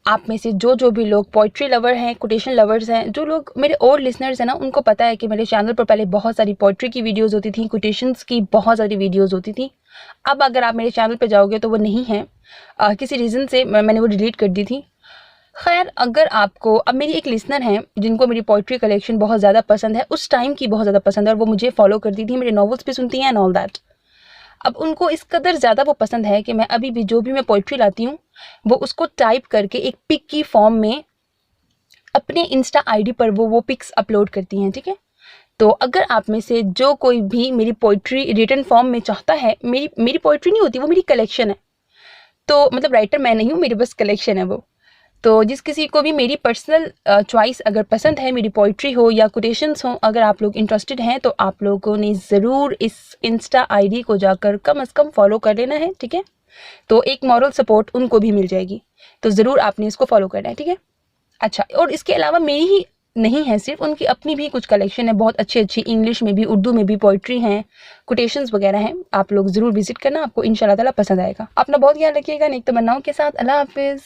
आप में से जो जो भी लोग पोइट्री लवर हैं, कोटेशन लवर्स हैं, जो लोग मेरे ओल्ड लिसनर्स हैं ना, उनको पता है कि मेरे चैनल पर पहले बहुत सारी पोइट्री की वीडियोस होती थी, कोटेशंस की बहुत सारी वीडियोस होती थी। अब अगर आप मेरे चैनल पर जाओगे तो वो नहीं है, किसी रीज़न से मैंने वो डिलीट कर दी थी। खैर, अगर आपको, अब मेरी एक लिसनर हैं जिनको मेरी पोइट्री कलेक्शन बहुत ज़्यादा पसंद है, उस टाइम की बहुत ज़्यादा पसंद है, और वो मुझे फॉलो करती थी, मेरे नॉवेल्स भी सुनती हैं एंड ऑल दैट। अब उनको इस कदर ज़्यादा वो पसंद है कि मैं अभी भी जो भी मैं पोइट्री लाती हूँ वो उसको टाइप करके एक पिक की फॉर्म में अपने इंस्टा आईडी पर वो पिक्स अपलोड करती हैं, ठीक है। तो अगर आप में से जो कोई भी मेरी पोइट्री रिटन फॉर्म में चाहता है, मेरी पोइट्री नहीं होती, वो मेरी कलेक्शन है, तो मतलब राइटर मैं नहीं हूँ, मेरी बस कलेक्शन है वो। तो जिस किसी को भी मेरी पर्सनल चॉइस अगर पसंद है, मेरी पोइट्री हो या कोटेशंस हो, अगर आप लोग इंटरेस्टेड हैं तो आप लोगों ने ज़रूर इस इंस्टा आईडी को जाकर कम से कम फॉलो कर लेना है, ठीक है। तो एक मॉरल सपोर्ट उनको भी मिल जाएगी, तो ज़रूर आपने इसको फॉलो करना है, ठीक है। अच्छा, और इसके अलावा मेरी ही नहीं है, सिर्फ उनकी अपनी भी कुछ कलेक्शन है, बहुत अच्छी अच्छी इंग्लिश में भी, उर्दू में भी पोइट्री हैं, कोटेशंस वगैरह हैं। आप लोग ज़रूर विजिट करना, आपको इंशाल्लाह ताला पसंद आएगा। अपना बहुत ख्याल रखिएगा, नेक तमन्नाओं के साथ। अल्लाह हाफिज़।